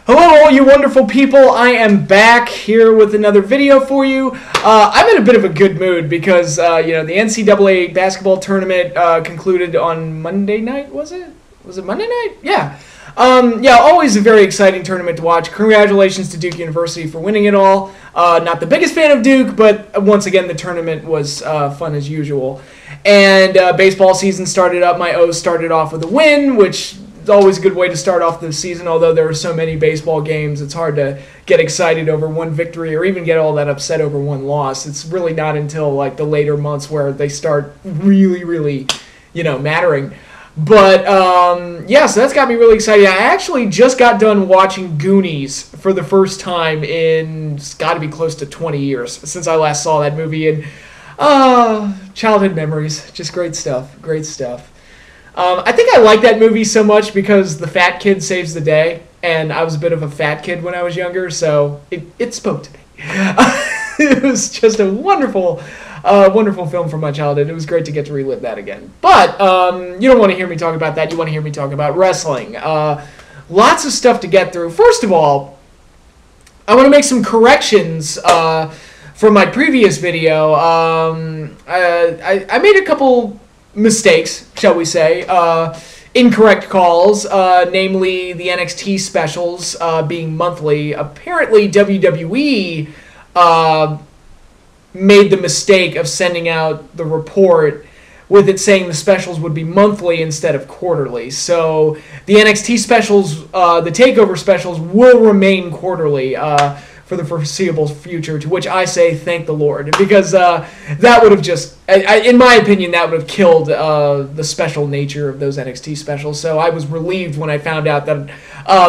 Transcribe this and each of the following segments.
Hello all you wonderful people, I am back here with another video for you. I'm in a bit of a good mood because, the NCAA basketball tournament concluded on Monday night, was it? Was it Monday night? Yeah. Always a very exciting tournament to watch. Congratulations to Duke University for winning it all. Not the biggest fan of Duke, but once again, the tournament was fun as usual. And baseball season started up. My O's started off with a win, which is always a good way to start off the season, although there are so many baseball games, it's hard to get excited over one victory or even get all that upset over one loss. It's really not until like the later months where they start really, mattering. But, so that's got me really excited. I actually just got done watching Goonies for the first time in, it's got to be close to 20 years since I last saw that movie. And, childhood memories. Just great stuff. Great stuff. I think I like that movie so much because the fat kid saves the day, and I was a bit of a fat kid when I was younger, so it spoke to me. It was just a wonderful film from my childhood. It was great to get to relive that again. But you don't want to hear me talk about that. You want to hear me talk about wrestling. Lots of stuff to get through. First of all, I want to make some corrections from my previous video. I made a couple mistakes, shall we say, incorrect calls, namely the NXT specials being monthly. Apparently, WWE made the mistake of sending out the report with it saying the specials would be monthly instead of quarterly. So the NXT specials, the TakeOver specials, will remain quarterly for the foreseeable future, to which I say thank the Lord, because that would have just, in my opinion, that would have killed the special nature of those NXT specials. So I was relieved when I found out that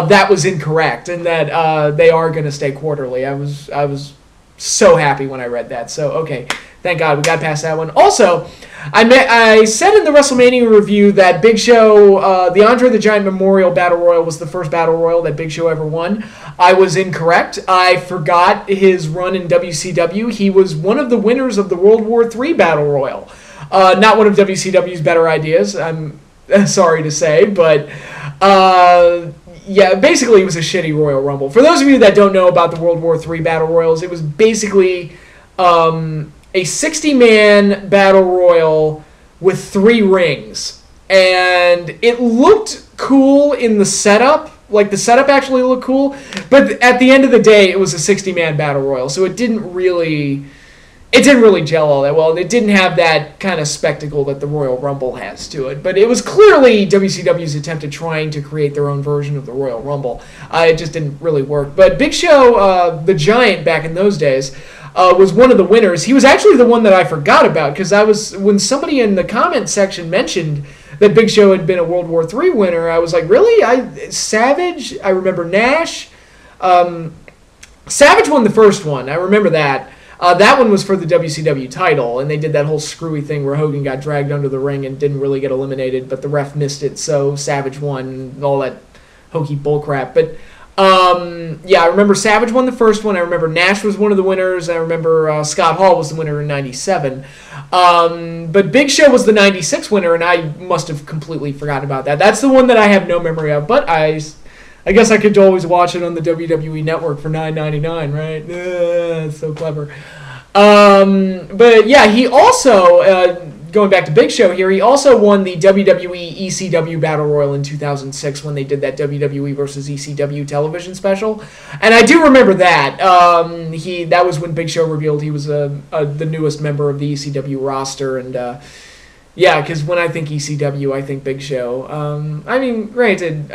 that was incorrect and that they are going to stay quarterly. I was so happy when I read that. So, okay, thank God we got past that one. Also, I said in the WrestleMania review that Big Show, the Andre the Giant Memorial Battle Royal was the first Battle Royal that Big Show ever won. I was incorrect. I forgot his run in WCW. He was one of the winners of the World War III Battle Royal. Not one of WCW's better ideas, I'm sorry to say, but basically it was a shitty Royal Rumble. For those of you that don't know about the World War III Battle Royals, it was basically a 60-man Battle Royal with 3 rings. And it looked cool in the setup. Like, the setup actually looked cool. But at the end of the day, it was a 60-man Battle Royal. So it didn't really gel all that well. And it didn't have that kind of spectacle that the Royal Rumble has to it. But it was clearly WCW's attempt at trying to create their own version of the Royal Rumble. It just didn't really work. But Big Show, the Giant back in those days, was one of the winners. He was actually the one that I forgot about, because when somebody in the comment section mentioned that Big Show had been a World War III winner, I was like, really? Savage? I remember Nash. Savage won the first one. I remember that. That one was for the WCW title, and they did that whole screwy thing where Hogan got dragged under the ring and didn't really get eliminated, but the ref missed it, so Savage won, and all that hokey bullcrap. But I remember Savage won the first one. I remember Nash was one of the winners. I remember Scott Hall was the winner in '97. But Big Show was the '96 winner, and I must have completely forgotten about that. That's the one that I have no memory of, but I guess I could always watch it on the WWE Network for $9.99, right? That's so clever. But yeah, he also, going back to Big Show here, he also won the WWE ECW Battle Royal in 2006 when they did that WWE versus ECW television special. And I do remember that. That was when Big Show revealed he was the newest member of the ECW roster, and because when I think ECW, I think Big Show. Granted,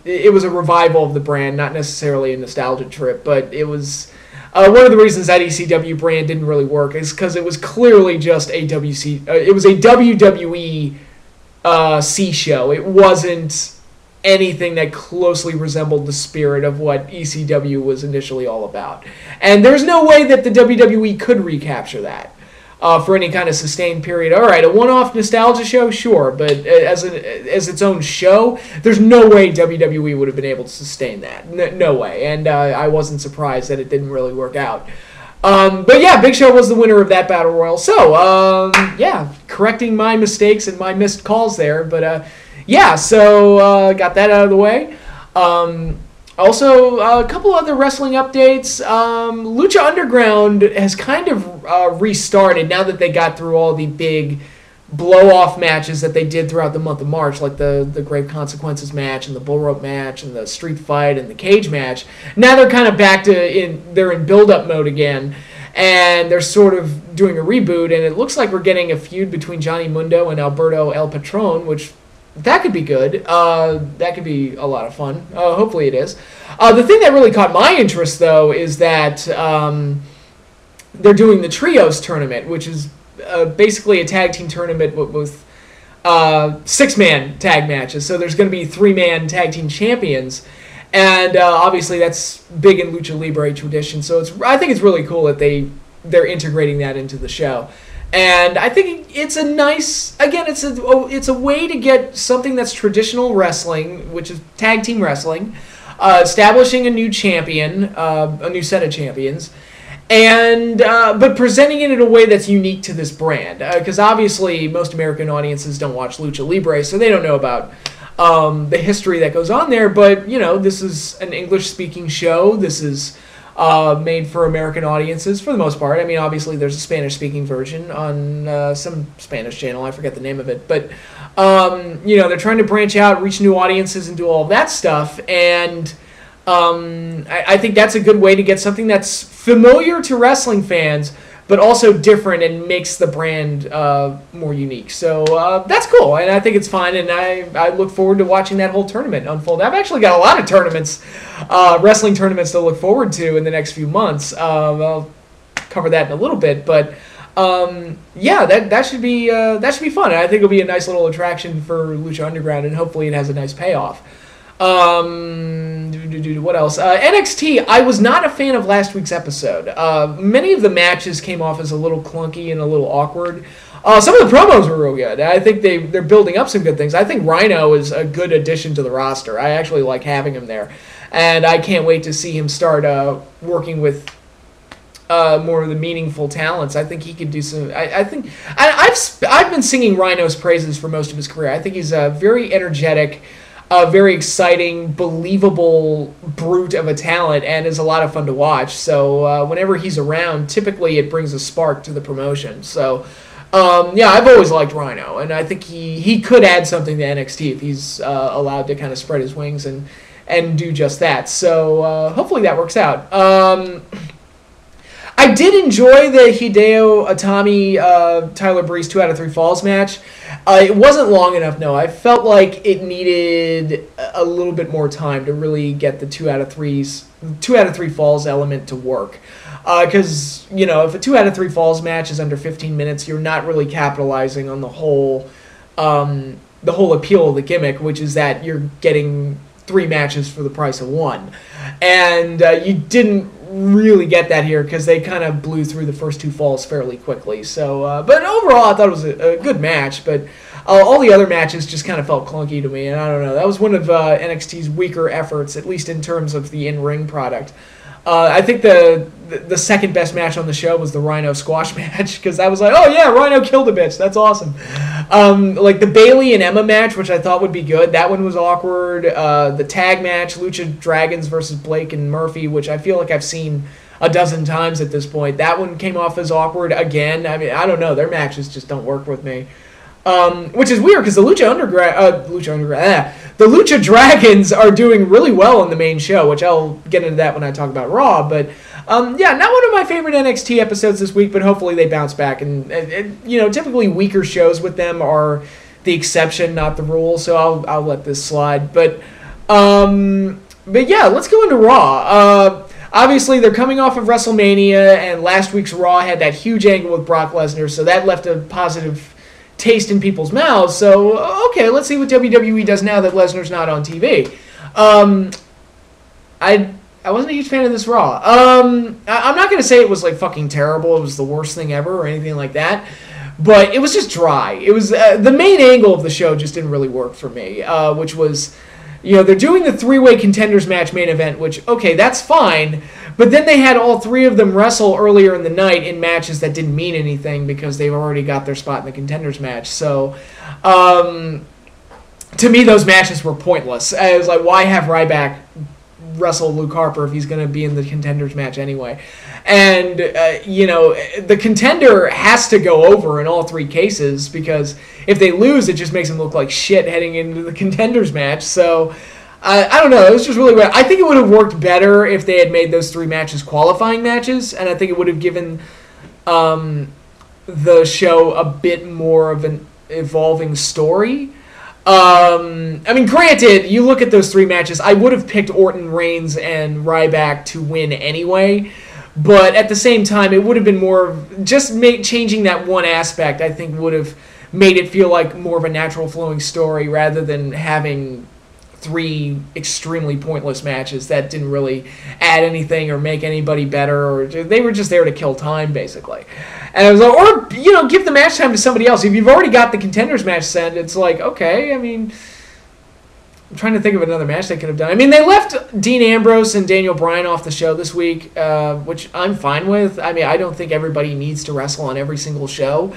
it was a revival of the brand, not necessarily a nostalgia trip, but it was one of the reasons that ECW brand didn't really work is because it was clearly just a WWE C show. It wasn't anything that closely resembled the spirit of what ECW was initially all about. And there's no way that the WWE could recapture that. For any kind of sustained period. All right, a one-off nostalgia show, sure, but as its own show, there's no way WWE would have been able to sustain that. No way, and I wasn't surprised that it didn't really work out. But yeah, Big Show was the winner of that Battle Royal. So, correcting my mistakes and my missed calls there. But, got that out of the way. Also, a couple other wrestling updates. Lucha Underground has kind of restarted now that they got through all the big blow-off matches that they did throughout the month of March, like the Grave Consequences match and the Bull Rope match and the Street Fight and the Cage match. Now they're kind of back to they're in build-up mode again, and they're sort of doing a reboot, and it looks like we're getting a feud between Johnny Mundo and Alberto El Patron, which that could be good. That could be a lot of fun. Hopefully it is. The thing that really caught my interest, though, is that they're doing the Trios tournament, which is basically a tag team tournament with 6-man tag matches. So there's going to be 3-man tag team champions. And obviously that's big in Lucha Libre tradition. So I think it's really cool that they're integrating that into the show. And I think it's a nice, again, it's a way to get something that's traditional wrestling, which is tag team wrestling, establishing a new champion, a new set of champions, and but presenting it in a way that's unique to this brand. Because obviously most American audiences don't watch Lucha Libre, so they don't know about the history that goes on there. But this is an English-speaking show. This is made for American audiences for the most part. I mean, obviously there's a Spanish-speaking version on some Spanish channel. I forget the name of it. But, they're trying to branch out, reach new audiences, and do all of that stuff. And I think that's a good way to get something that's familiar to wrestling fans, but also different and makes the brand more unique. So that's cool, and I think it's fun, and I look forward to watching that whole tournament unfold. I've actually got a lot of tournaments, wrestling tournaments to look forward to in the next few months. I'll cover that in a little bit, but yeah, that should be fun. And I think it'll be a nice little attraction for Lucha Underground, and hopefully it has a nice payoff. What else? NXT, I was not a fan of last week's episode. Many of the matches came off as a little clunky and a little awkward. Some of the promos were real good. I think they're building up some good things. I think Rhino is a good addition to the roster. I actually like having him there. And I can't wait to see him start working with more of the meaningful talents. I think he could do some... I've been singing Rhino's praises for most of his career. I think he's a very energetic... very exciting, believable brute of a talent, and is a lot of fun to watch. So whenever he's around, typically it brings a spark to the promotion. So yeah, I've always liked Rhino, and I think he could add something to NXT if he's allowed to kind of spread his wings and do just that. So hopefully that works out. I did enjoy the Hideo Itami Tyler Breeze 2 out of 3 falls match. It wasn't long enough, no. I felt like it needed a little bit more time to really get the 2 out of 3 falls element to work. Because, if a 2 out of 3 falls match is under 15 minutes, you're not really capitalizing on the whole appeal of the gimmick, which is that you're getting 3 matches for the price of 1. And you didn't really get that here because they kind of blew through the first 2 falls fairly quickly. So, but overall, I thought it was a good match. But all the other matches just kind of felt clunky to me, and I don't know. That was one of NXT's weaker efforts, at least in terms of the in-ring product. I think the second best match on the show was the Rhino squash match, because I was like, oh yeah, Rhino killed a bitch. That's awesome. Like the Bayley and Emma match, which I thought would be good. That one was awkward. The tag match, Lucha Dragons versus Blake and Murphy, which I feel like I've seen a dozen times at this point. That one came off as awkward again. I mean, I don't know. Their matches just don't work with me. Which is weird because the Lucha Dragons are doing really well in the main show, which I'll get into that when I talk about Raw. But yeah, not one of my favorite NXT episodes this week, but hopefully they bounce back. And typically weaker shows with them are the exception, not the rule. So I'll let this slide. But yeah, let's go into Raw. Obviously, they're coming off of WrestleMania, and last week's Raw had that huge angle with Brock Lesnar, so that left a positive taste in people's mouths. So, okay, let's see what WWE does now that Lesnar's not on TV. I wasn't a huge fan of this Raw. I'm not going to say it was like fucking terrible. It was the worst thing ever or anything like that. But it was just dry. It was the main angle of the show just didn't really work for me, which was, they're doing the 3-way contenders match main event, which, okay, that's fine. But then they had all 3 of them wrestle earlier in the night in matches that didn't mean anything because they've already got their spot in the contenders match. So, to me, those matches were pointless. I was like, why have Ryback wrestle Luke Harper if he's going to be in the contenders match anyway. And, the contender has to go over in all 3 cases, because if they lose, it just makes them look like shit heading into the contenders match. So, I don't know. It was just really weird. I think it would have worked better if they had made those 3 matches qualifying matches, and I think it would have given the show a bit more of an evolving story. Granted, you look at those 3 matches, I would have picked Orton, Reigns, and Ryback to win anyway, but at the same time, it would have been more just changing that one aspect, I think, would have made it feel like more of a natural flowing story rather than having 3 extremely pointless matches that didn't really add anything or make anybody better, or they were just there to kill time, basically. And I was like, or, give the match time to somebody else. If you've already got the contenders match set, it's like, okay, I'm trying to think of another match they could have done. They left Dean Ambrose and Daniel Bryan off the show this week, which I'm fine with. I don't think everybody needs to wrestle on every single show.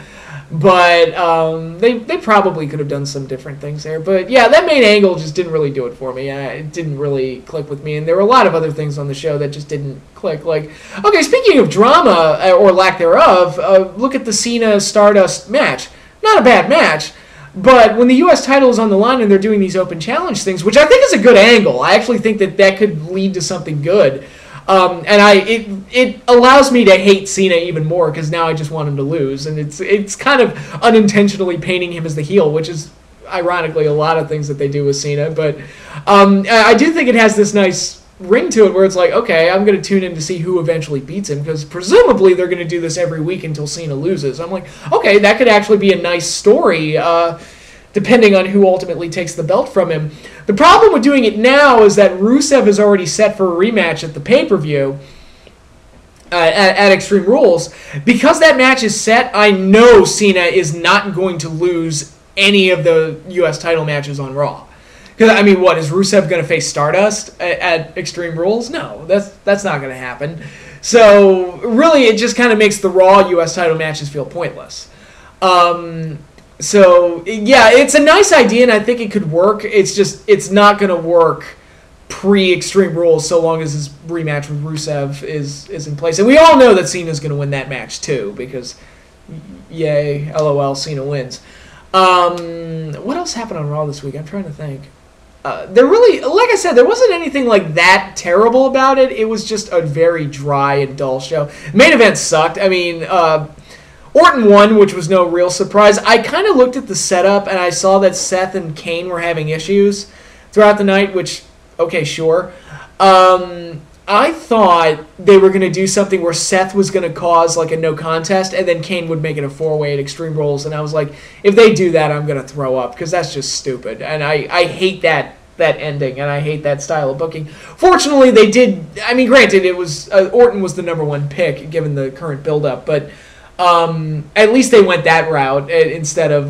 But they probably could have done some different things there. But yeah, that main angle just didn't really do it for me. It didn't really click with me. And there were a lot of other things on the show that just didn't click. Like, okay, speaking of drama, or lack thereof, look at the Cena Stardust match. Not a bad match. But when the U.S. title is on the line and they're doing these open challenge things, which I think is a good angle. I actually think that could lead to something good. It allows me to hate Cena even more, because now I just want him to lose, and it's kind of unintentionally painting him as the heel, which is ironically a lot of things that they do with Cena. But I do think it has this nice ring to it where it's like, okay, I'm going to tune in to see who eventually beats him, because presumably they're going to do this every week until Cena loses. I'm like, okay, that could actually be a nice story, depending on who ultimately takes the belt from him. The problem with doing it now is that Rusev is already set for a rematch at the pay-per-view at Extreme Rules. Because that match is set, I know Cena is not going to lose any of the U.S. title matches on Raw. Because, what, is Rusev going to face Stardust at Extreme Rules? No, that's not going to happen. So, really, it just kind of makes the Raw U.S. title matches feel pointless. So, yeah, it's a nice idea, and I think it could work. It's not going to work pre-Extreme Rules so long as his rematch with Rusev is in place. And we all know that Cena's going to win that match, too, because, yay, LOL, Cena wins. What else happened on Raw this week? I'm trying to think. There really, like I said, there wasn't anything like that terrible about it. It was just a very dry and dull show. Main event sucked. Orton won, which was no real surprise. I kind of looked at the setup, and I saw that Seth and Kane were having issues throughout the night, which, okay, sure. I thought they were going to do something where Seth was going to cause like a no contest, and then Kane would make it a 4-way at Extreme Rules, and I was like, if they do that, I'm going to throw up, because that's just stupid, and I hate that ending, and I hate that style of booking. Fortunately, they did, granted, it was Orton was the #1 pick, given the current build-up, but at least they went that route instead of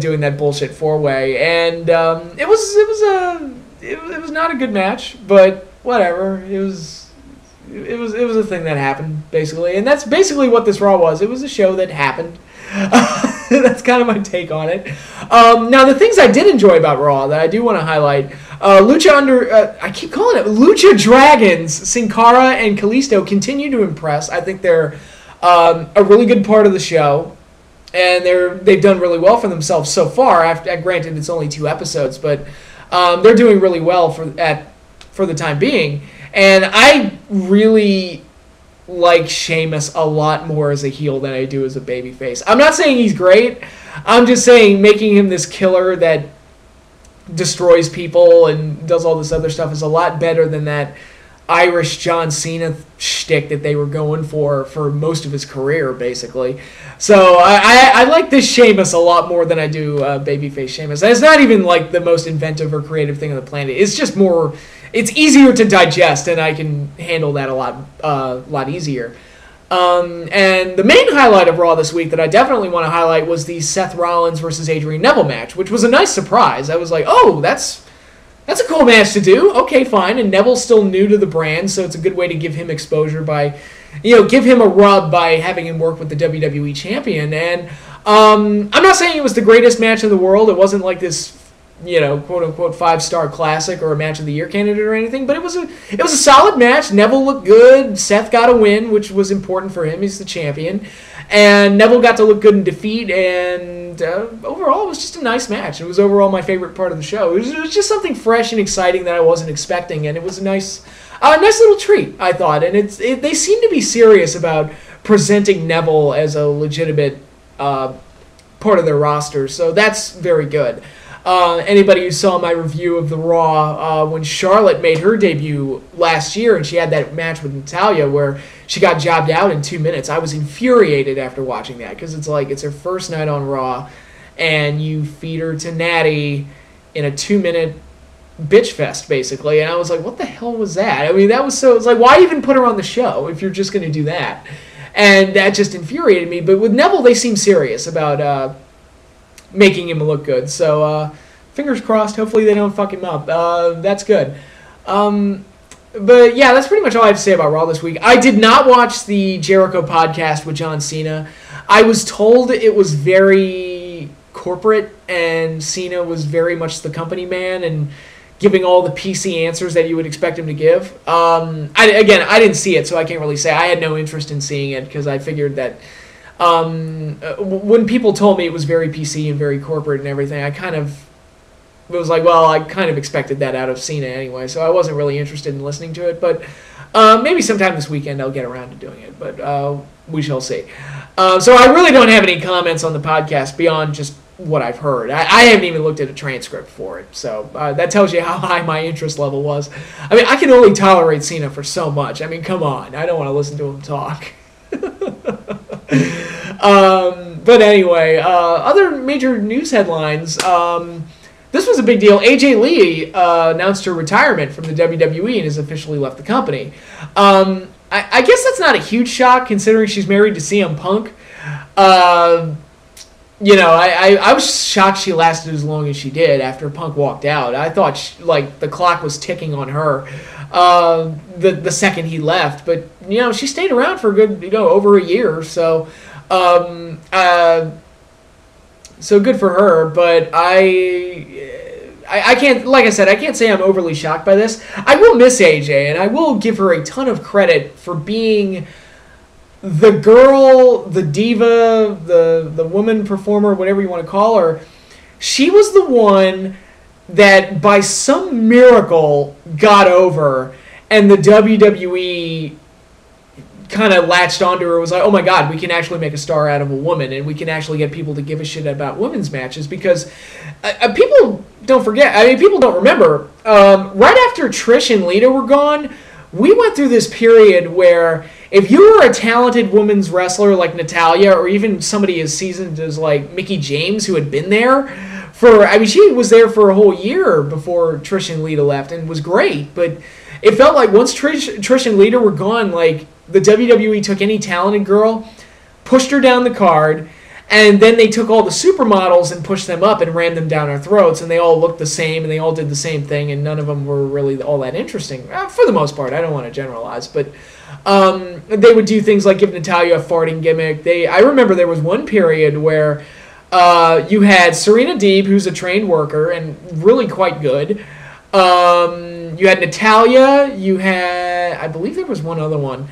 doing that bullshit 4-way, and it was not a good match, but whatever. It was a thing that happened, basically, and that's basically what this Raw was. It was a show that happened. That's kind of my take on it. Now, the things I did enjoy about Raw that I do want to highlight, I keep calling it Lucha Dragons, Sin Cara and Kalisto continue to impress. I think they're a really good part of the show, and they've done really well for themselves so far. Granted, it's only 2 episodes, but they're doing really well for the time being. And I really like Sheamus a lot more as a heel than I do as a babyface. I'm not saying he's great. I'm just saying making him this killer that destroys people and does all this other stuff is a lot better than that Irish John Cena shtick that they were going for most of his career, basically. So I like this Sheamus a lot more than I do babyface Sheamus. And it's not even like the most inventive or creative thing on the planet. It's just more, it's easier to digest, and I can handle that a lot easier. And the main highlight of Raw this week that I definitely want to highlight was the Seth Rollins versus Adrian Neville match, which was a nice surprise. I was like, oh, that's a cool match to do. Okay, fine. And Neville's still new to the brand, so it's a good way to give him exposure by, give him a rub by having him work with the WWE champion. And I'm not saying it was the greatest match in the world. It wasn't like this quote unquote 5-star classic or a match of the year candidate or anything, but it was a solid match. Neville looked good. Seth got a win, which was important for him. He's the champion, and Neville got to look good in defeat. And overall, it was just a nice match. It was overall my favorite part of the show. It was just something fresh and exciting that I wasn't expecting, and it was a nice little treat, I thought. And they seem to be serious about presenting Neville as a legitimate part of their roster, so that's very good. Anybody who saw my review of the Raw when Charlotte made her debut last year and she had that match with Natalya where she got jobbed out in 2 minutes, I was infuriated after watching that, because it's her first night on Raw and you feed her to Natty in a 2-minute bitch fest, basically. And I was like, what the hell was that? I mean, it's like, why even put her on the show if you're just going to do that? And that just infuriated me. But with Neville, they seem serious about making him look good. So fingers crossed. Hopefully they don't fuck him up. That's good. But yeah, that's pretty much all I have to say about Raw this week. I did not watch the Jericho podcast with John Cena. I was told it was very corporate and Cena was very much the company man and giving all the PC answers that you would expect him to give. I didn't see it, so I can't really say. I had no interest in seeing it because I figured that when people told me it was very PC and very corporate and everything, it was like, well, I kind of expected that out of Cena anyway, so I wasn't really interested in listening to it. But maybe sometime this weekend I'll get around to doing it, but we shall see. So I really don't have any comments on the podcast beyond just what I've heard. I haven't even looked at a transcript for it, so that tells you how high my interest level was. I mean, I can only tolerate Cena for so much. I mean, come on. I don't want to listen to him talk. But anyway, other major news headlines. This was a big deal. AJ Lee announced her retirement from the WWE and has officially left the company. I guess that's not a huge shock considering she's married to CM Punk. I was shocked she lasted as long as she did after Punk walked out. I thought the clock was ticking on her the second he left. But she stayed around for a good over a year. So so good for her. But I can't, like I said, I can't say I'm overly shocked by this. I will miss AJ, and I will give her a ton of credit for being the girl, the diva, the woman performer, whatever you want to call her. She was the one that by some miracle got over, and the WWE kind of latched onto her. It was like, oh my God, we can actually make a star out of a woman, and we can actually get people to give a shit about women's matches, because people don't forget, people don't remember, right after Trish and Lita were gone, we went through this period where if you were a talented women's wrestler like Natalya, or even somebody as seasoned as like Mickie James, who had been there she was there for a whole year before Trish and Lita left and was great, but it felt like once Trish and Lita were gone, like the WWE took any talented girl, pushed her down the card, and then they took all the supermodels and pushed them up and rammed them down our throats, and they all looked the same, and they all did the same thing, and none of them were really all that interesting. For the most part, I don't want to generalize, but they would do things like give Natalya a farting gimmick. I remember there was one period where you had Serena Deeb, who's a trained worker and really quite good. You had Natalya, you had, I believe there was one other one,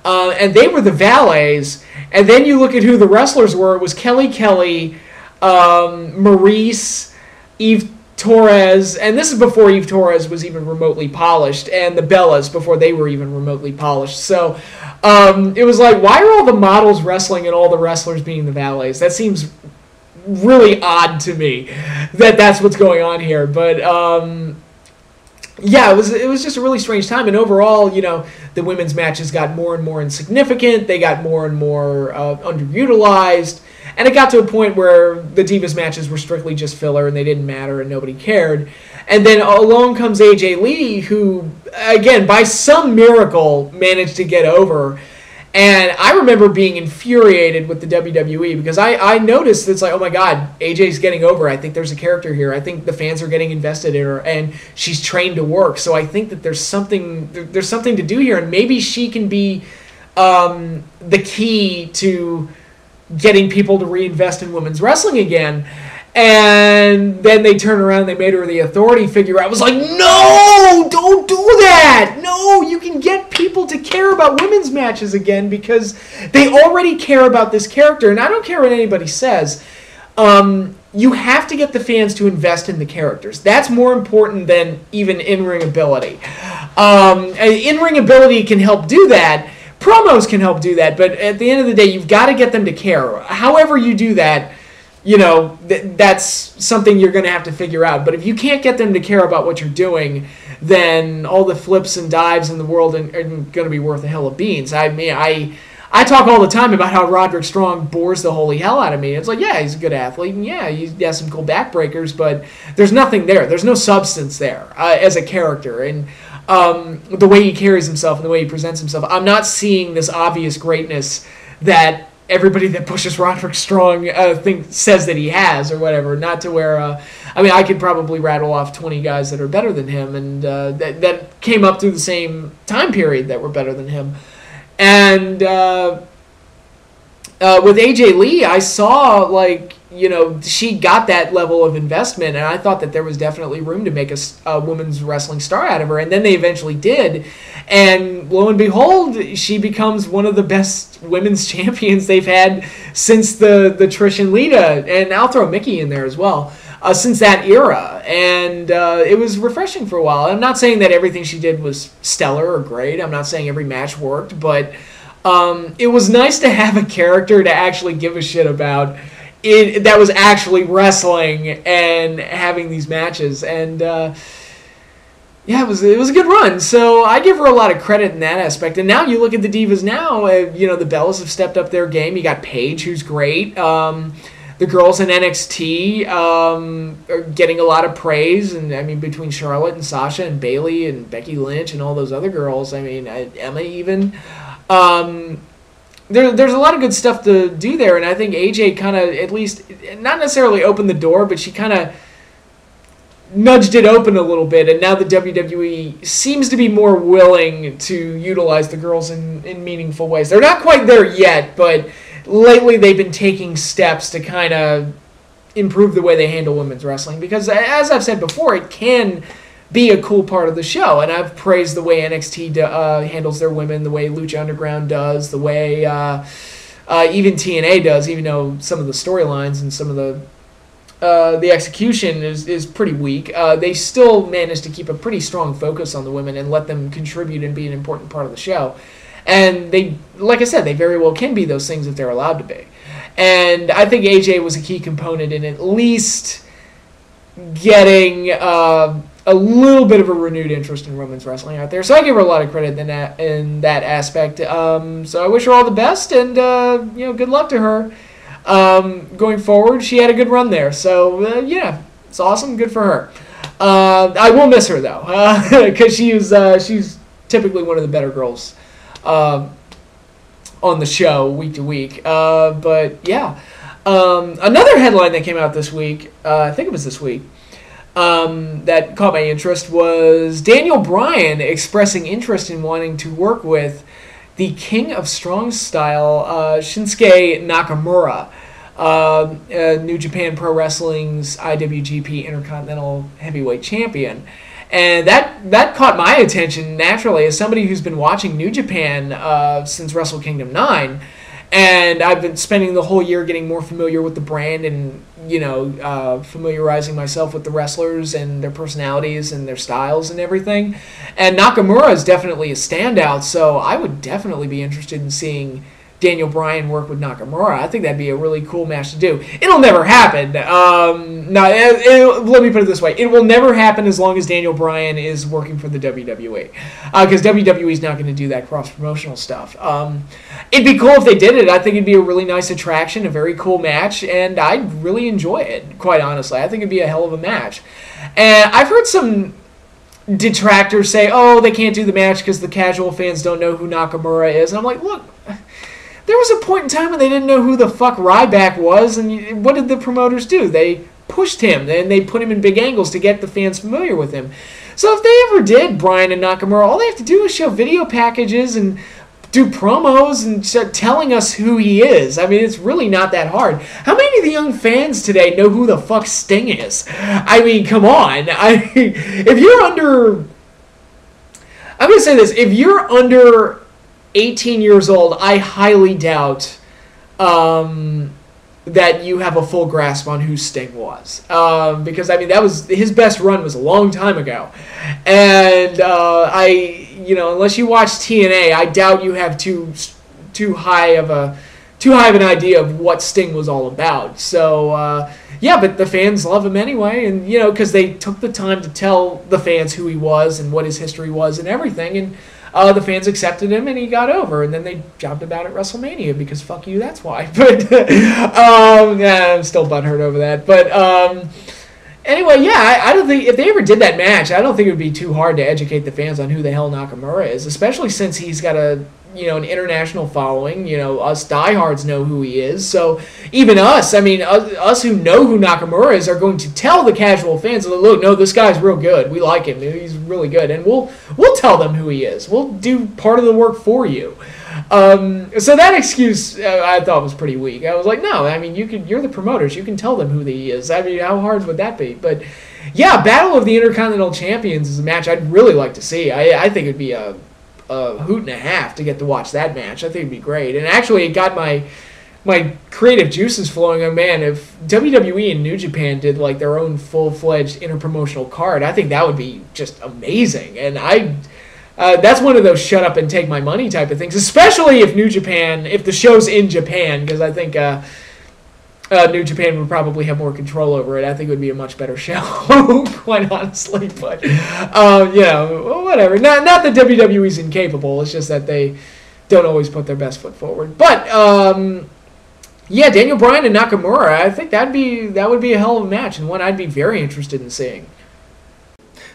and they were the valets. And then you look at who the wrestlers were. It was Kelly Kelly, Maurice, Eve Torres, and this is before Eve Torres was even remotely polished, and the Bellas before they were even remotely polished. So it was like, why are all the models wrestling and all the wrestlers being the valets? That seems really odd to me that that's what's going on here. But yeah, it was just a really strange time, and overall, the women's matches got more and more insignificant. They got more and more underutilized, and it got to a point where the Divas matches were strictly just filler, and they didn't matter, and nobody cared. And then along comes AJ Lee, who, again, by some miracle, managed to get over. And I remember being infuriated with the WWE because I noticed it's like, oh my God, AJ's getting over. I think there's a character here. I think the fans are getting invested in her, and she's trained to work. So I think that there's something to do here, and maybe she can be the key to getting people to reinvest in women's wrestling again. And then they turned around and they made her the authority figure. I was like, no, don't do that. No, you can get people to care about women's matches again because they already care about this character. And I don't care what anybody says. You have to get the fans to invest in the characters. That's more important than even in-ring ability. In-ring ability can help do that. Promos can help do that. But at the end of the day, you've got to get them to care. However you do that, you know, that's something you're going to have to figure out. But if you can't get them to care about what you're doing, then all the flips and dives in the world are going to be worth a hill of beans. I mean, I talk all the time about how Roderick Strong bores the holy hell out of me. It's like, yeah, he's a good athlete, and yeah, he has some cool backbreakers, but there's nothing there. There's no substance there as a character. And the way he carries himself and the way he presents himself, I'm not seeing this obvious greatness that everybody that pushes Roderick Strong says that he has or whatever. Not to where, I mean, I could probably rattle off 20 guys that are better than him and that came up through the same time period that were better than him. And with AJ Lee, I saw, like, you know, she got that level of investment, and I thought that there was definitely room to make a women's wrestling star out of her, and then they eventually did, and lo and behold, she becomes one of the best women's champions they've had since the Trish and Lita, and I'll throw Mickey in there as well, since that era, and it was refreshing for a while. I'm not saying that everything she did was stellar or great. I'm not saying every match worked, but it was nice to have a character to actually give a shit about that was actually wrestling and having these matches. And yeah, it was a good run. So I give her a lot of credit in that aspect. And now you look at the Divas now, you know, the Bellas have stepped up their game. You got Paige, who's great. The girls in NXT are getting a lot of praise, and I mean, between Charlotte and Sasha and Bayley and Becky Lynch and all those other girls, I mean, Emma even. There's a lot of good stuff to do there, and I think AJ kind of, at least, not necessarily opened the door, but she kind of nudged it open a little bit, and now the WWE seems to be more willing to utilize the girls in meaningful ways. They're not quite there yet, but lately they've been taking steps to kind of improve the way they handle women's wrestling, because as I've said before, it can be a cool part of the show, and I've praised the way NXT handles their women, the way Lucha Underground does, the way even TNA does, even though some of the storylines and some of the execution is pretty weak. They still manage to keep a pretty strong focus on the women and let them contribute and be an important part of the show. And they, like I said, they very well can be those things if they're allowed to be. And I think AJ was a key component in at least getting a little bit of a renewed interest in women's wrestling out there. So I give her a lot of credit in that aspect. So I wish her all the best, and you know, good luck to her going forward. She had a good run there. So yeah, it's awesome. Good for her. I will miss her though, because she's typically one of the better girls on the show week to week. But yeah, another headline that came out this week, I think it was this week, that caught my interest was Daniel Bryan expressing interest in wanting to work with the King of Strong Style, Shinsuke Nakamura, New Japan Pro Wrestling's IWGP Intercontinental Heavyweight Champion. And that caught my attention naturally as somebody who's been watching New Japan since Wrestle Kingdom 9. And I've been spending the whole year getting more familiar with the brand and, you know, familiarizing myself with the wrestlers and their personalities and their styles and everything. And Nakamura is definitely a standout, so I would definitely be interested in seeing Daniel Bryan work with Nakamura. I think that'd be a really cool match to do. It'll never happen. Let me put it this way. It will never happen as long as Daniel Bryan is working for the WWE. Because WWE is not going to do that cross-promotional stuff. It'd be cool if they did it. I think it'd be a really nice attraction, a very cool match, and I'd really enjoy it, quite honestly. I think it'd be a hell of a match. And I've heard some detractors say, oh, they can't do the match because the casual fans don't know who Nakamura is. And I'm like, look, there was a point in time when they didn't know who the fuck Ryback was, and what did the promoters do? They pushed him, and they put him in big angles to get the fans familiar with him. So if they ever did Bryan and Nakamura, all they have to do is show video packages and do promos and telling us who he is. I mean, it's really not that hard. How many of the young fans today know who the fuck Sting is? I mean, come on. If you're under... I'm going to say this. If you're under 18 years old, I highly doubt that you have a full grasp on who Sting was. Because, I mean, that was... His best run was a long time ago. And unless you watch TNA, I doubt you have too high of an idea of what Sting was all about. So yeah, but the fans love him anyway, and because they took the time to tell the fans who he was and what his history was and everything, and the fans accepted him and he got over, and then they jobbed about at WrestleMania because fuck you, that's why. But yeah, I'm still butthurt over that, but. Anyway, yeah, I don't think, if they ever did that match, I don't think it would be too hard to educate the fans on who the hell Nakamura is, especially since he's got an international following. Us diehards know who he is, so even us, I mean, us who know who Nakamura is are going to tell the casual fans, look, no, this guy's real good, we like him, he's really good, and we'll tell them who he is. We'll do part of the work for you. So that excuse I thought was pretty weak. I was like, no, I mean, you're the promoters. You can tell them who he is. I mean, how hard would that be? But yeah, Battle of the Intercontinental Champions is a match I'd really like to see. I think it'd be a hoot and a half to get to watch that match. I think it'd be great. And actually, it got my creative juices flowing. Oh man, if WWE and New Japan did like their own full-fledged interpromotional card, I think that would be just amazing. And that's one of those shut up and take my money type of things, especially if if the show's in Japan, because I think New Japan would probably have more control over it. I think it would be a much better show, quite honestly. But, whatever. Not that WWE's incapable, it's just that they don't always put their best foot forward. But, yeah, Daniel Bryan and Nakamura, I think that would be a hell of a match, and one I'd be very interested in seeing.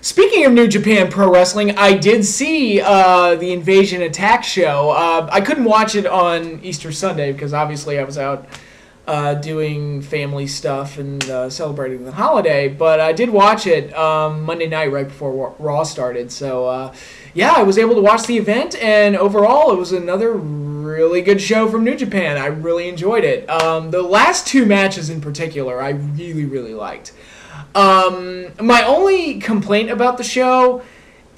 Speaking of New Japan Pro Wrestling, I did see the Invasion Attack show. I couldn't watch it on Easter Sunday because obviously I was out doing family stuff and celebrating the holiday, but I did watch it Monday night right before Raw started. So, yeah, I was able to watch the event, and overall it was another really good show from New Japan. I really enjoyed it. The last two matches in particular I really, really liked. My only complaint about the show,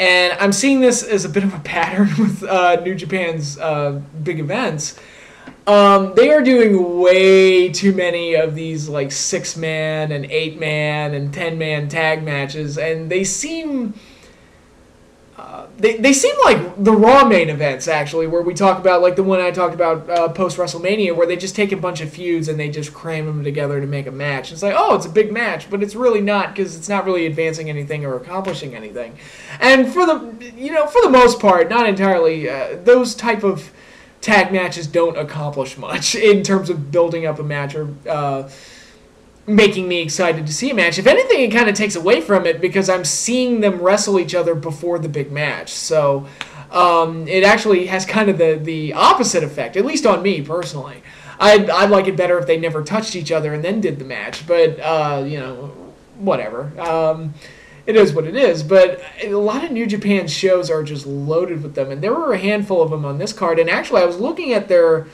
and I'm seeing this as a bit of a pattern with New Japan's big events, they are doing way too many of these like 6-man and 8-man and 10-man tag matches, and they seem they seem like the Raw main events, actually, where we talk about, like the one I talked about post-WrestleMania, where they just take a bunch of feuds and they just cram them together to make a match. It's like, oh, it's a big match, but it's really not, because it's not really advancing anything or accomplishing anything. And for the most part, not entirely, those type of tag matches don't accomplish much in terms of building up a match or making me excited to see a match. If anything, it kind of takes away from it because I'm seeing them wrestle each other before the big match. So it actually has kind of the opposite effect, at least on me personally. I'd like it better if they never touched each other and then did the match, but whatever. It is what it is, but a lot of New Japan shows are just loaded with them, and there were a handful of them on this card, and actually I was looking at their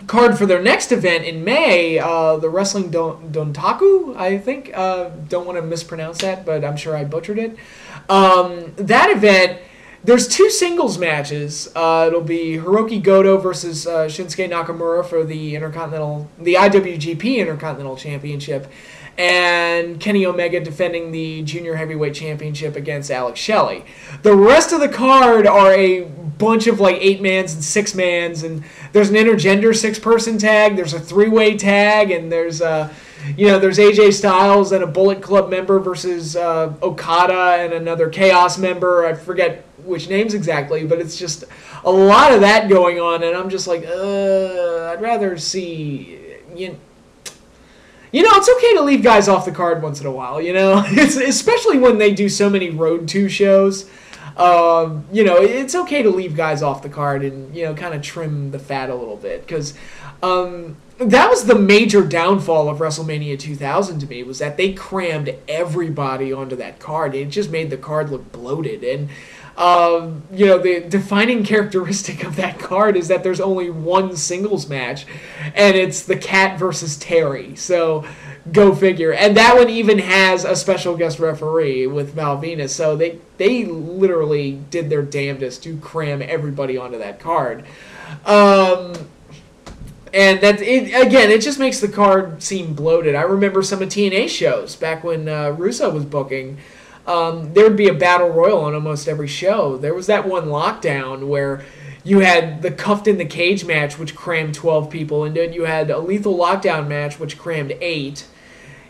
card for their next event in May, the Wrestling Dontaku, I think. Don't want to mispronounce that, but I'm sure I butchered it. That event, there's 2 singles matches. It'll be Hiroki Goto versus Shinsuke Nakamura for the IWGP Intercontinental Championship, and Kenny Omega defending the Junior Heavyweight Championship against Alex Shelley. The rest of the card are a bunch of like 8-mans and 6-mans, and there's an intergender 6-person tag, there's a 3-way tag, and there's there's AJ Styles and a Bullet Club member versus Okada and another Chaos member. I forget which names exactly, but it's just a lot of that going on, and I'm just like, I'd rather see... it's okay to leave guys off the card once in a while, It's, especially when they do so many Road 2 shows. It's okay to leave guys off the card and, kind of trim the fat a little bit. Because that was the major downfall of WrestleMania 2000 to me, was that they crammed everybody onto that card. It just made the card look bloated. And The defining characteristic of that card is that there's only one singles match, and it's the Cat versus Terry. So go figure. And that one even has a special guest referee with Val Venus. So they literally did their damnedest to cram everybody onto that card. And that it just makes the card seem bloated. I remember some of TNA shows back when Russo was booking. There would be a battle royal on almost every show. There was that one Lockdown where you had the Cuffed in the Cage match, which crammed 12 people into it. You had a Lethal Lockdown match, which crammed 8.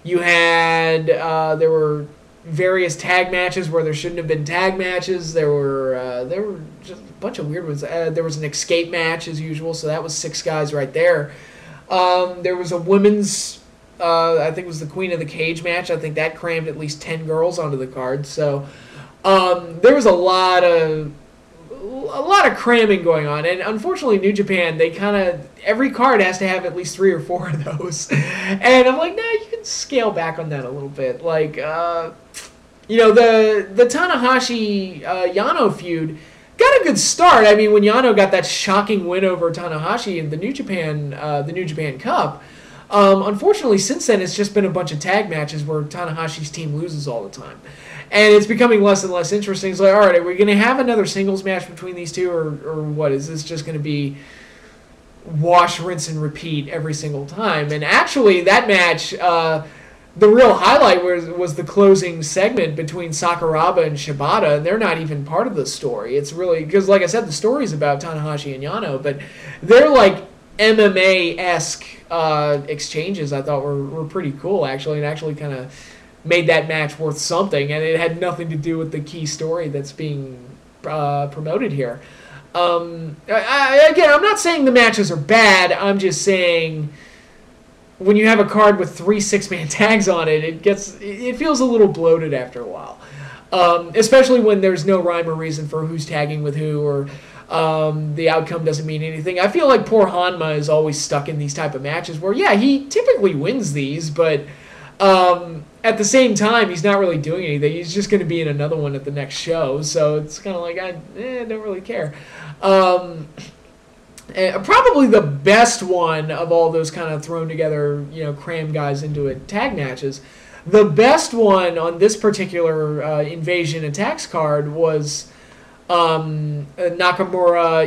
You had there were various tag matches where there shouldn't have been tag matches. There were just a bunch of weird ones. There was an escape match as usual, so that was 6 guys right there. There was a women's, I think it was the Queen of the Cage match. I think that crammed at least 10 girls onto the card. So there was a lot of cramming going on, and unfortunately New Japan, they kind of, every card has to have at least 3 or 4 of those, and I'm like, nah, you can scale back on that a little bit. Like the Tanahashi Yano feud got a good start. I mean, when Yano got that shocking win over Tanahashi in the New Japan Cup, unfortunately since then it's just been a bunch of tag matches where Tanahashi's team loses all the time. And it's becoming less and less interesting. It's like, all right, are we going to have another singles match between these two, or what? Is this just going to be wash, rinse, and repeat every single time? And actually, that match, the real highlight was the closing segment between Sakuraba and Shibata, and they're not even part of the story. It's really, because like I said, the story's about Tanahashi and Yano, but they're like MMA-esque exchanges I thought were pretty cool, actually, and actually kind of made that match worth something, and it had nothing to do with the key story that's being promoted here. Again, I'm not saying the matches are bad. I'm just saying when you have a card with 3 6-man tags on it, it feels a little bloated after a while. Especially when there's no rhyme or reason for who's tagging with who, or the outcome doesn't mean anything. I feel like poor Hanma is always stuck in these type of matches where, yeah, he typically wins these, but at the same time, he's not really doing anything. He's just going to be in another one at the next show, so it's kind of like, I don't really care. Probably the best one of all those kind of thrown together, cram guys into it tag matches. The best one on this particular Invasion Attacks card was Nakamura,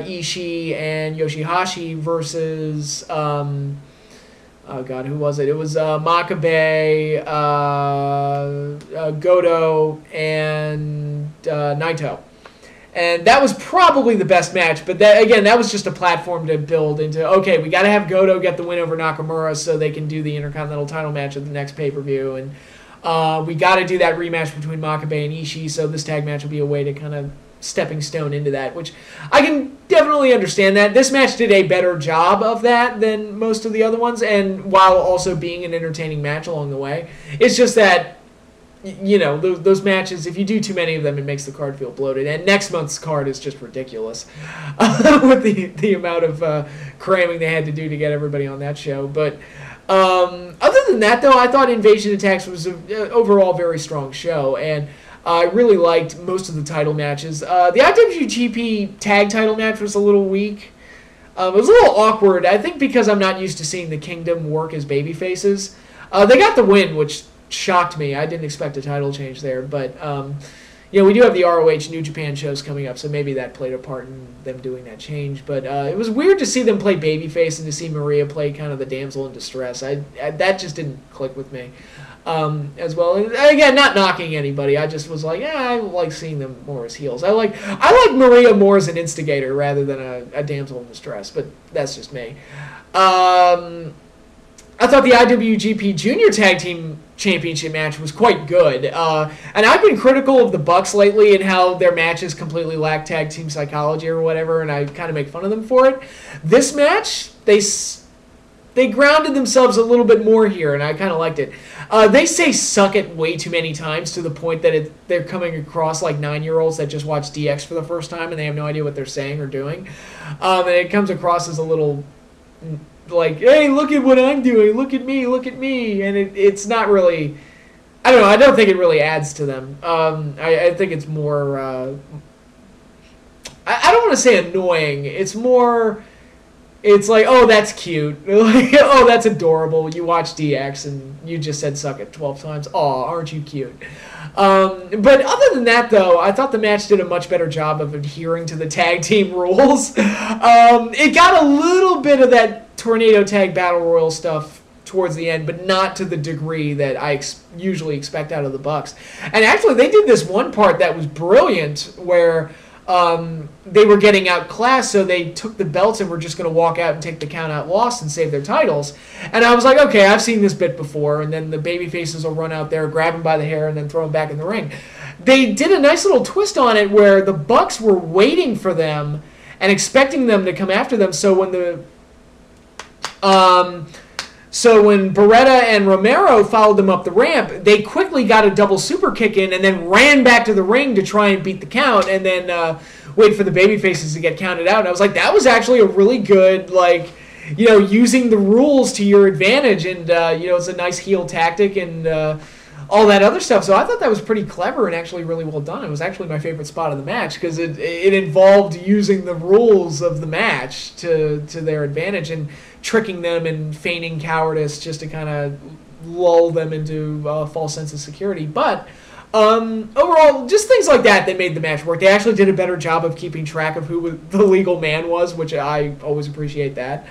Ishii, and Yoshihashi versus oh God, who was it? It was Makabe, Goto, and Naito. And that was probably the best match, but that was just a platform to build into, okay, we got to have Goto get the win over Nakamura so they can do the Intercontinental title match at the next pay-per-view, and we got to do that rematch between Makabe and Ishii, so this tag match will be a way to kind of stepping stone into that, which I can definitely understand that. This match did a better job of that than most of the other ones, and while also being an entertaining match along the way. It's just that, those matches, if you do too many of them, it makes the card feel bloated. And next month's card is just ridiculous with the amount of cramming they had to do to get everybody on that show. But other than that, though, I thought Invasion Attacks was an overall very strong show, and I really liked most of the title matches. The IWGP tag title match was a little weak. It was a little awkward, I think, because I'm not used to seeing the Kingdom work as babyfaces. They got the win, which shocked me. I didn't expect a title change there, but we do have the ROH New Japan shows coming up, so maybe that played a part in them doing that change. But it was weird to see them play babyface and to see Maria play kind of the damsel in distress. That just didn't click with me. As well. And again, not knocking anybody. I just was like, I like seeing them more as heels. I like Maria more as an instigator rather than a damsel in distress, but that's just me. I thought the IWGP Junior Tag Team Championship match was quite good. And I've been critical of the Bucks lately and how their matches completely lack tag team psychology or whatever, and I kind of make fun of them for it. This match, they grounded themselves a little bit more here, and I kind of liked it. They say suck it way too many times to the point that they're coming across like 9-year-olds that just watch DX for the first time and they have no idea what they're saying or doing. And it comes across as a little like, hey, look at what I'm doing, look at me, and it's not really, I don't know, I don't think it really adds to them. I think it's more don't want to say annoying. It's more, it's like, oh, that's cute. Like, oh, that's adorable. You watch DX and you just said suck it 12 times. Aw, aren't you cute? But other than that, though, I thought the match did a much better job of adhering to the tag team rules. It got a little bit of that Tornado Tag Battle Royal stuff towards the end, but not to the degree that I usually expect out of the Bucks. And actually, they did this one part that was brilliant where they were getting outclassed, so they took the belts and were just going to walk out and take the count out lost and save their titles. And I was like, okay, I've seen this bit before, and then the baby faces will run out there, grab him by the hair, and then throw him back in the ring. They did a nice little twist on it where the Bucks were waiting for them and expecting them to come after them, so when Beretta and Romero followed them up the ramp, they quickly got a double super kick in and then ran back to the ring to try and beat the count and then wait for the babyfaces to get counted out. And I was like, that was actually a really good, like, you know, using the rules to your advantage. And, you know, it's a nice heel tactic and all that other stuff. So I thought that was pretty clever and actually really well done. It was actually my favorite spot of the match because it involved using the rules of the match to their advantage and tricking them and feigning cowardice just to kind of lull them into a false sense of security. But overall, just things like that made the match work. They actually did a better job of keeping track of who the legal man was, which I always appreciate that.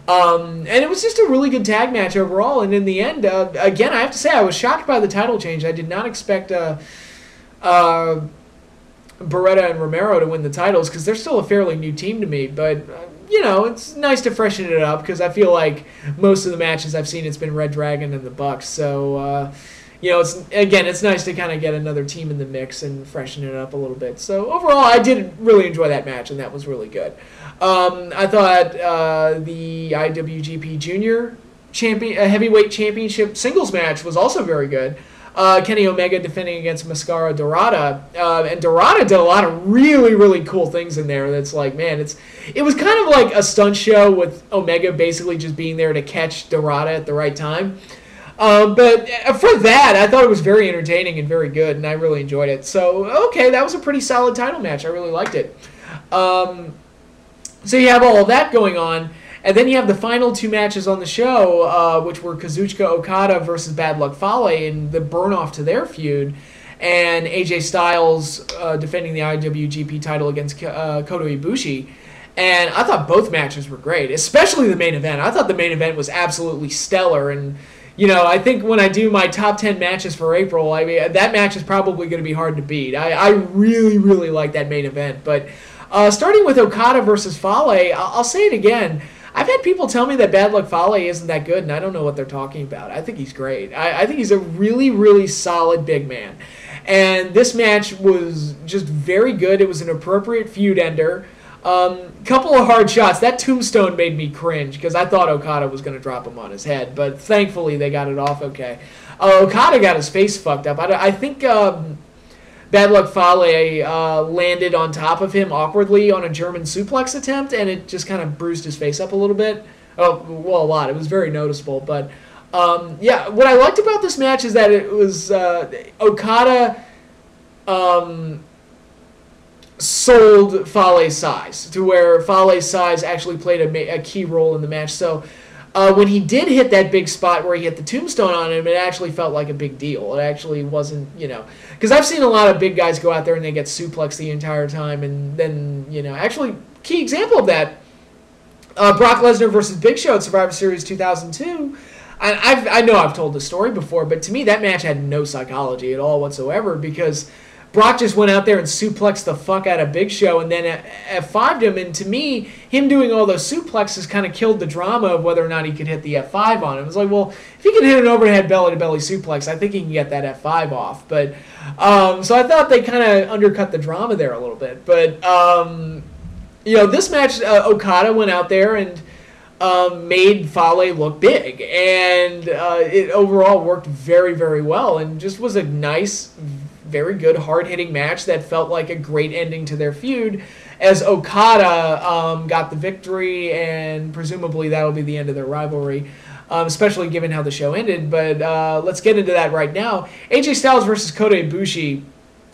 And it was just a really good tag match overall. And in the end, again, I have to say I was shocked by the title change. I did not expect Beretta and Romero to win the titles because they're still a fairly new team to me. But you know, it's nice to freshen it up because I feel like most of the matches I've seen, it's been Red Dragon and the Bucks. So, you know, it's nice to kind of get another team in the mix and freshen it up a little bit. So overall, I did really enjoy that match, and that was really good. I thought the IWGP Junior Heavyweight Championship singles match was also very good. Kenny Omega defending against Mascara Dorada. And Dorada did a lot of really, really cool things in there. That's like, man, it was kind of like a stunt show with Omega basically just being there to catch Dorada at the right time. But for that, I thought it was very entertaining and very good, and I really enjoyed it. So, okay, that was a pretty solid title match. I really liked it. So you have all of that going on. And then you have the final two matches on the show, which were Kazuchika Okada versus Bad Luck Fale and the burn-off to their feud, and AJ Styles defending the IWGP title against Kota Ibushi. And I thought both matches were great, especially the main event. I thought the main event was absolutely stellar. And, you know, I think when I do my top 10 matches for April, I mean, that match is probably going to be hard to beat. I really, really like that main event. But starting with Okada versus Fale, I'll say it again. I've had people tell me that Bad Luck Fale isn't that good, and I don't know what they're talking about. I think he's great. I think he's a really, really solid big man. And this match was just very good. It was an appropriate feud ender. Couple of hard shots. That tombstone made me cringe because I thought Okada was going to drop him on his head, but thankfully they got it off okay. Okada got his face fucked up. I think Bad Luck Fale landed on top of him awkwardly on a German suplex attempt, and it just kind of bruised his face up a little bit. Oh, well, a lot. It was very noticeable. But, yeah, what I liked about this match is that it was Okada sold Fale's size to where Fale's size actually played a key role in the match. So when he did hit that big spot where he hit the tombstone on him, it actually felt like a big deal. It actually wasn't, you know, because I've seen a lot of big guys go out there and they get suplexed the entire time, and then, you know, actually, key example of that, Brock Lesnar versus Big Show at Survivor Series 2002. I know I've told the story before, but to me that match had no psychology at all whatsoever because Brock just went out there and suplexed the fuck out of Big Show and then F5'd him. And to me, him doing all those suplexes kind of killed the drama of whether or not he could hit the F5 on him. It was like, well, if he can hit an overhead belly-to-belly suplex, I think he can get that F5 off. But so I thought they kind of undercut the drama there a little bit. But, you know, this match, Okada went out there and made Fale look big. And it overall worked very, very well and just was a nice, very good, hard-hitting match that felt like a great ending to their feud as Okada got the victory, and presumably that'll be the end of their rivalry, especially given how the show ended. But let's get into that right now. AJ Styles versus Kota Ibushi.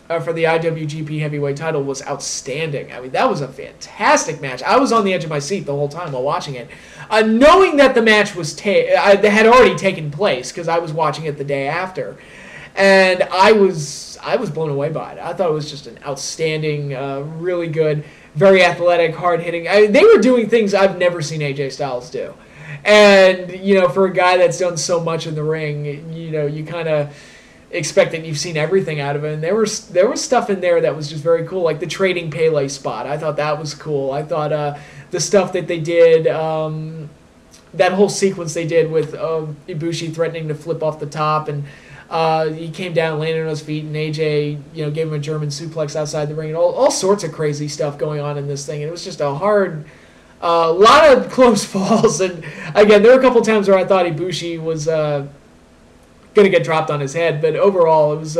for the IWGP Heavyweight title was outstanding. I mean, that was a fantastic match. I was on the edge of my seat the whole time while watching it, knowing that the match was had already taken place because I was watching it the day after, and I was blown away by it. I thought it was just an outstanding, really good, very athletic, hard hitting. They were doing things I've never seen AJ Styles do, and for a guy that's done so much in the ring, you kind of expect that you've seen everything out of it, and there was stuff in there that was just very cool, like the trading Pele spot. I thought that was cool. I thought the stuff that they did, that whole sequence they did with Ibushi threatening to flip off the top, and he came down, landed on his feet, and AJ gave him a German suplex outside the ring, and all sorts of crazy stuff going on in this thing. And it was just a lot of close falls, and again, there were a couple times where I thought Ibushi was going to get dropped on his head, but overall it was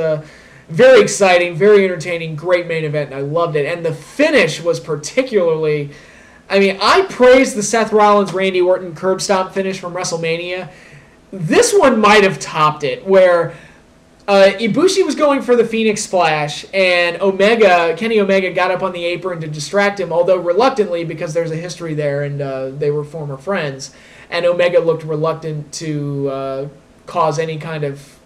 very exciting, very entertaining, great main event, and I loved it. And the finish was particularly, I praised the Seth Rollins Randy Orton curb stomp finish from WrestleMania. This one might have topped it, where Ibushi was going for the Phoenix Splash, and Kenny Omega got up on the apron to distract him, although reluctantly, because there's a history there and they were former friends, and Omega looked reluctant to cause any kind of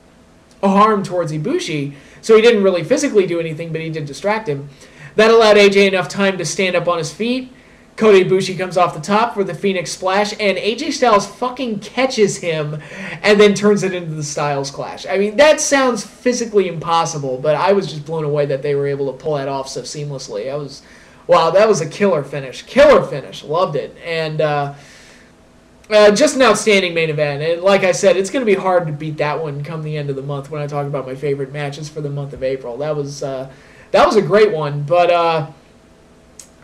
harm towards Ibushi, so he didn't really physically do anything, but he did distract him. That allowed AJ enough time to stand up on his feet. Kota Ibushi comes off the top for the Phoenix Splash, and AJ Styles fucking catches him and then turns it into the Styles Clash. That sounds physically impossible, but I was just blown away that they were able to pull that off so seamlessly. Wow, that was a killer finish. Killer finish. Loved it. And just an outstanding main event. And like I said, it's going to be hard to beat that one come the end of the month when I talk about my favorite matches for the month of April. That was a great one. But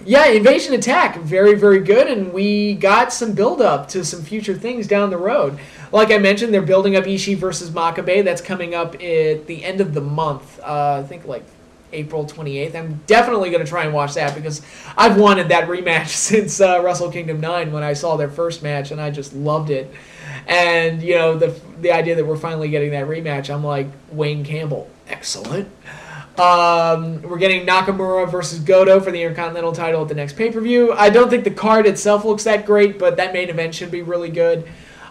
yeah, Invasion Attack, very, very good, and we got some build-up to some future things down the road. Like I mentioned, they're building up Ishii versus Makabe. That's coming up at the end of the month, I think like April 28th. I'm definitely going to try and watch that because I've wanted that rematch since Wrestle Kingdom 9 when I saw their first match, and I just loved it. And, the idea that we're finally getting that rematch, I'm like, Wayne Campbell, excellent. We're getting Nakamura versus Goto for the Intercontinental title at the next pay-per-view. I don't think the card itself looks that great, but that main event should be really good.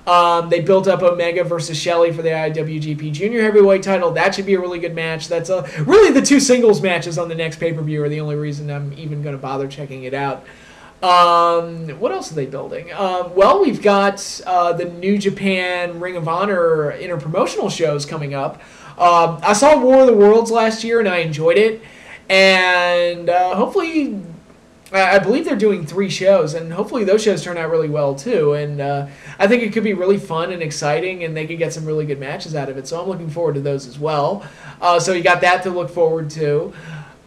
They built up Omega versus Shelley for the IWGP Junior Heavyweight title. That should be a really good match. That's really the two singles matches on the next pay-per-view are the only reason I'm even going to bother checking it out. What else are they building? Well, we've got the New Japan Ring of Honor interpromotional shows coming up. I saw War of the Worlds last year, and I enjoyed it. And hopefully, I believe they're doing 3 shows, and hopefully those shows turn out really well, too. And I think it could be really fun and exciting, and they could get some really good matches out of it. So I'm looking forward to those as well. So you got that to look forward to.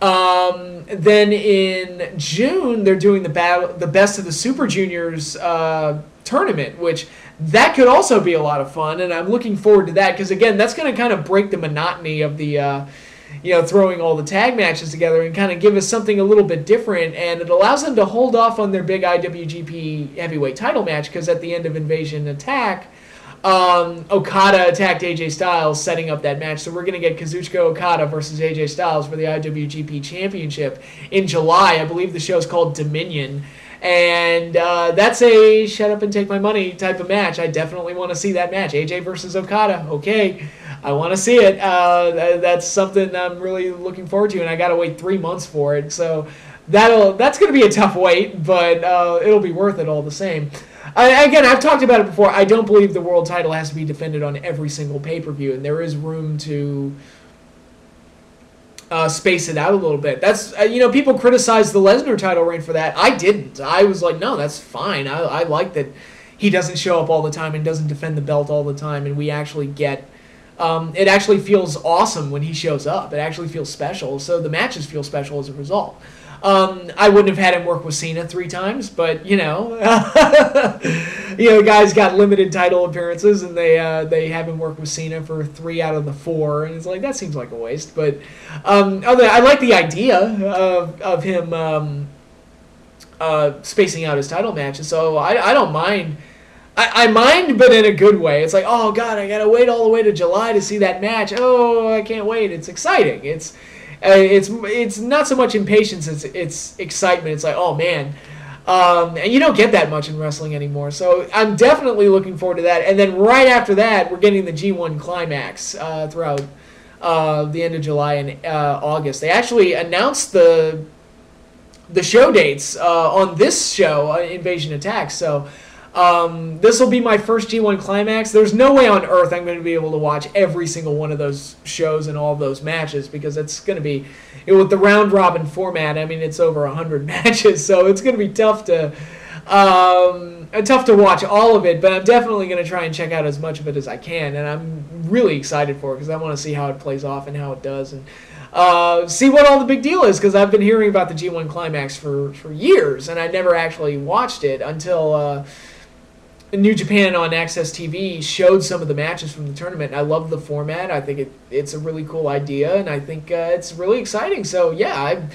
Then in June, they're doing the Best of the Super Juniors tournament, which that could also be a lot of fun, and I'm looking forward to that because, again, that's going to kind of break the monotony of the, throwing all the tag matches together and kind of give us something a little bit different, and it allows them to hold off on their big IWGP Heavyweight title match because at the end of Invasion Attack, Okada attacked AJ Styles, setting up that match. So we're going to get Kazuchika Okada versus AJ Styles for the IWGP Championship in July. I believe the show's called Dominion. And that's a shut up and take my money type of match. I definitely want to see that match. AJ versus Okada. Okay. I want to see it. That's something I'm really looking forward to, and I got to wait 3 months for it. So that's going to be a tough wait, but it'll be worth it all the same. Again, I've talked about it before. I don't believe the world title has to be defended on every single pay-per-view, and there is room to space it out a little bit. That's people criticize the Lesnar title reign for that. I didn't. I was like, no, that's fine. I like that he doesn't show up all the time and doesn't defend the belt all the time, and we actually get it actually feels awesome when he shows up. It actually feels special, so the matches feel special as a result. I wouldn't have had him work with Cena 3 times, but guys got limited title appearances, and they have him work with Cena for 3 out of the 4, and it's like that seems like a waste. But I like the idea of him spacing out his title matches, so I don't mind. I mind, but in a good way. It's like, oh god, I gotta wait all the way to July to see that match. Oh, I can't wait. It's exciting. It's not so much impatience, it's excitement. It's like, oh man. And you don't get that much in wrestling anymore. So I'm definitely looking forward to that. And then right after that, we're getting the G1 Climax throughout the end of July and August. They actually announced the show dates on this show, Invasion Attack. So this will be my first G1 Climax. There's no way on earth I'm going to be able to watch every single one of those shows and all of those matches, because it's going to be, with the round robin format, I mean, it's over 100 matches, so it's going to be tough to watch all of it, but I'm definitely going to try and check out as much of it as I can, and I'm really excited for it because I want to see how it plays off and how it does, and see what all the big deal is, because I've been hearing about the G1 Climax for years, and I never actually watched it until New Japan on Access TV showed some of the matches from the tournament, and I love the format. I think it's a really cool idea, and I think it's really exciting. So, yeah, I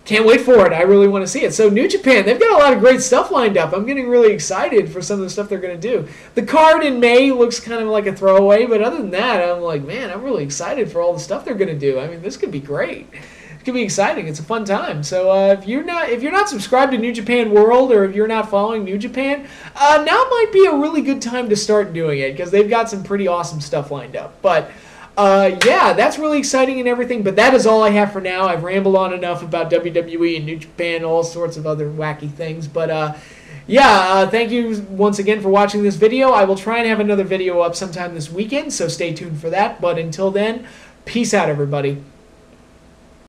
can't wait for it. I really want to see it. So, New Japan, they've got a lot of great stuff lined up. I'm getting really excited for some of the stuff they're going to do. The card in May looks kind of like a throwaway, but other than that, I'm like, man, I'm really excited for all the stuff they're going to do. I mean, this could be great. Could be exciting. It's a fun time. So if you're not subscribed to New Japan World, or if you're not following New Japan, now might be a really good time to start doing it, because they've got some pretty awesome stuff lined up. But yeah, that's really exciting and everything. But that is all I have for now. I've rambled on enough about WWE and New Japan, all sorts of other wacky things. But yeah, thank you once again for watching this video. I will try and have another video up sometime this weekend, so stay tuned for that. But until then, peace out, everybody.